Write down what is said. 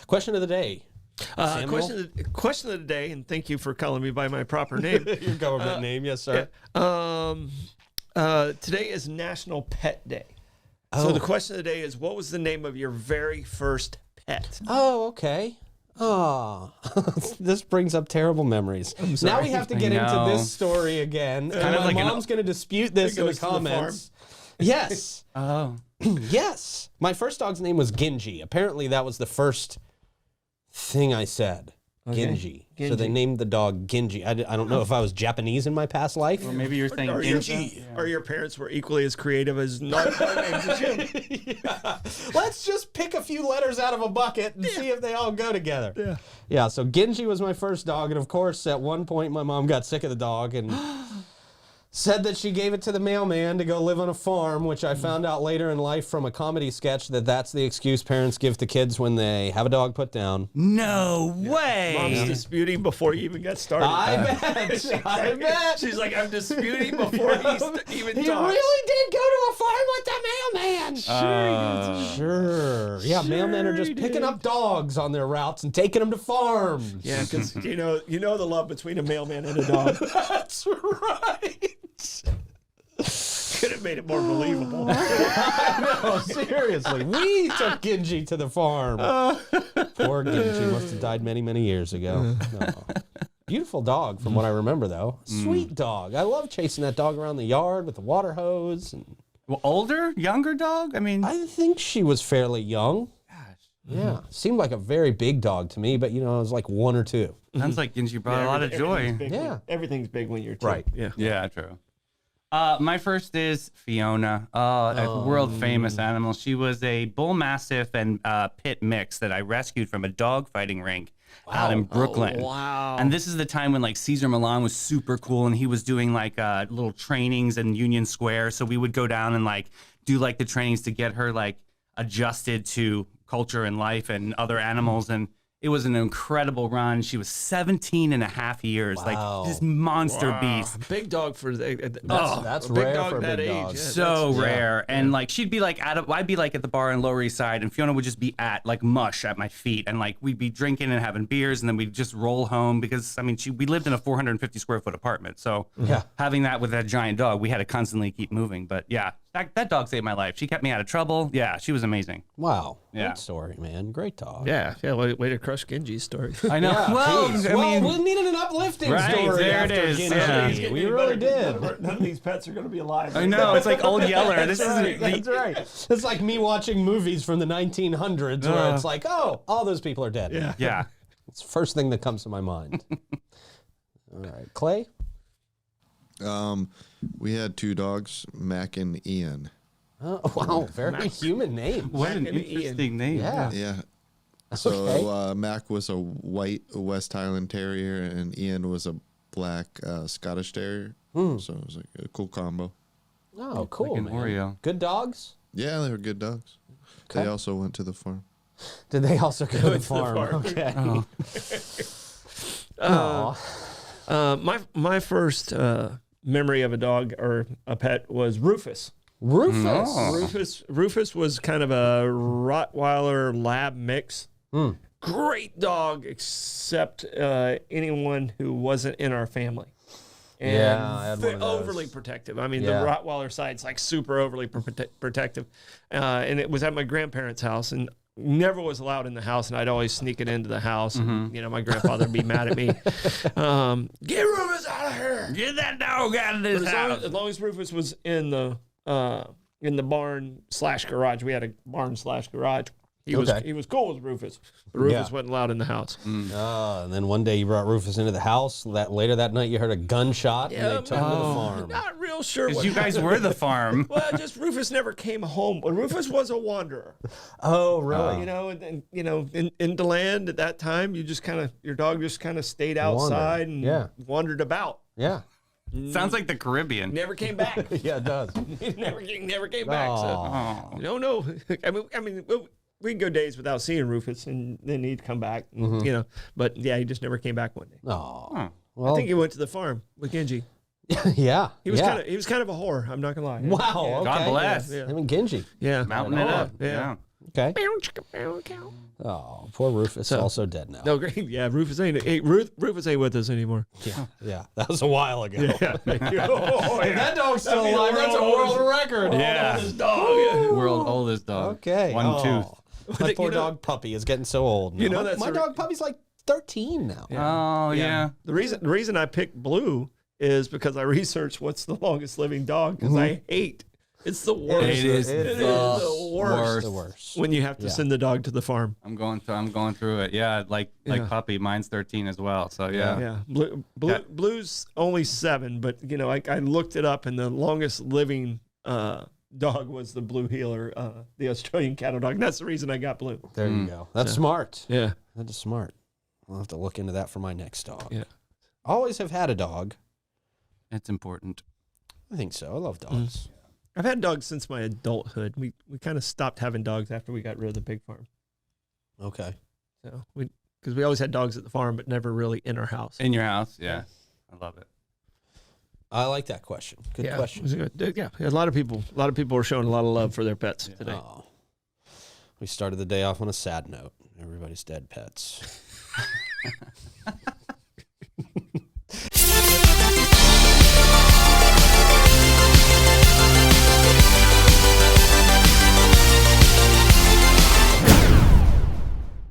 Question of the day. Question of the day, and thank you for calling me by my proper name. Your government name, yes, sir. Yeah. Today is National Pet Day. So the question of the day is, what was the name of your very first pet? Oh, okay. Oh, this brings up terrible memories. Now we have to get into this story again. And my mom's going to dispute this in the comments. Yes. Oh. Yes. My first dog's name was Genji. Apparently that was the first thing I said. Genji. So they named the dog Genji. I don't know if I was Japanese in my past life. Or maybe you're saying Genji. Or your parents were equally as creative as names as you. Let's just pick a few letters out of a bucket and see if they all go together. Yeah, so Genji was my first dog. And of course, at one point, my mom got sick of the dog and said that she gave it to the mailman to go live on a farm, which I found out later in life from a comedy sketch that that's the excuse parents give to kids when they have a dog put down. No way. Mom's disputing before you even got started. I bet. She's like, I'm disputing before he even talks. He really did go to a farm with the mailman. Sure. Yeah, mailmen are just picking up dogs on their routes and taking them to farms. Yeah, because you know the love between a mailman and a dog. That's right. Could have made it more believable. No, seriously. We took Genji to the farm. Poor Genji must have died many, many years ago. No. Beautiful dog from what I remember, though. Sweet dog. I love chasing that dog around the yard with the water hose. And Well, older, younger dog? I mean, I think she was fairly young. gosh. Yeah. Seemed like a very big dog to me, but, it was like 1 or 2. Sounds like Genji brought a lot of joy. Everything's big when you're 2. Right. Yeah. Yeah, true. My first is Fiona, a world famous animal. She was a bull mastiff and pit mix that I rescued from a dog fighting rink out in Brooklyn. Oh, wow. And this is the time when like Caesar Milan was super cool and he was doing like little trainings in Union Square. So we would go down and like do like the trainings to get her like adjusted to culture and life and other animals. And it was an incredible run. She was 17 and a half years, like this monster beast. Big dog for That's a big rare dog for a that big age. dog. Yeah, So rare. And like she'd be like I'd be like at the bar in Lower East Side and Fiona would just be at like mush at my feet. And like we'd be drinking and having beers and then we'd just roll home because I mean we lived in a 450 square foot apartment. So having that with that giant dog, we had to constantly keep moving. But yeah, that dog saved my life. She kept me out of trouble. Yeah, she was amazing. Wow. Yeah. Great story, man. Great dog. Yeah. Way to crush Genji's story. I know. Yeah, well, we needed an uplifting Right, story there it after is. Genji. Yeah. We really did. None of these pets are going to be alive. I know. It's like Old Yeller. This isn't. That's right. It's like me watching movies from the 1900s where it's like, oh, all those people are dead. Yeah. Yeah. It's the first thing that comes to my mind. All right. Clay? We had 2 dogs, Mac and Ian. Oh, wow. Very human name. What an and interesting name. Yeah. Yeah. Okay. So Mac was a white West Highland Terrier, and Ian was a black Scottish Terrier. So it was like a cool combo. Oh, cool, Like an man. Oreo. Good dogs? Yeah, they were good dogs. Okay. They also went to the farm. Did they also go to the farm? Okay. My first memory of a dog or a pet was Rufus. Rufus. Rufus was kind of a Rottweiler lab mix. Great dog, except anyone who wasn't in our family. And Yeah, I had one of those. overly protective. I mean, Yeah. the Rottweiler side's like super overly protective. And it was at my grandparents' house, and never was allowed in the house, and I'd always sneak it into the house. And, my grandfather would be mad at me. Get Rufus out of here! Get that dog out of this house. As long as Rufus was in the barn/garage, we had a barn/garage. He was cool with Rufus, but Rufus wasn't allowed in the house. And then one day you brought Rufus into the house. Later that night you heard a gunshot and they took him to the farm. Not real sure. Because you guys were the farm. Well, just Rufus never came home. But Rufus was a wanderer. Oh, really? In the land at that time, your dog just kind of stayed outside and wandered about. Yeah. Sounds like the Caribbean. Never came back. Yeah, it does. never came back. So. No. I mean, we can go days without seeing Rufus, and then he'd come back. But yeah, he just never came back one day. Oh. I think he went to the farm with Genji. Yeah. He was kind of a whore. I'm not gonna lie. Wow. Okay. God bless. Yeah. Him and Genji. Yeah. Mountain it up. Yeah. Okay. Oh, poor Rufus. Also dead now. No, great. Yeah, Rufus ain't with us anymore. Yeah. That was a while ago. Yeah. If that dog's still alive, that's a world record. Yeah. Oldest dog. World oldest dog. Okay. One tooth. My poor dog Puppy is getting so old. Now. You know, that's my dog Puppy's like 13 now. Oh, yeah. The reason I picked Blue is because I researched what's the longest living dog because I hate. It's the worst. It is the worst. The worst. When you have to send the dog to the farm. I'm going through it. Yeah, like Puppy. Mine's 13 as well. So yeah. Blue's only 7, but you know, I looked it up, and the longest living dog was the Blue Heeler, the Australian cattle dog. And that's the reason I got Blue. There you go. That's smart. Yeah, that is smart. I'll have to look into that for my next dog. Yeah, always have had a dog. It's important. I think so. I love dogs. I've had dogs since my adulthood. We kind of stopped having dogs after we got rid of the pig farm. Okay. So because we always had dogs at the farm, but never really in our house. In your house, yeah. I love it. I like that question. Good question. Yeah, a lot of people are showing a lot of love for their pets today. Oh. We started the day off on a sad note. Everybody's dead pets.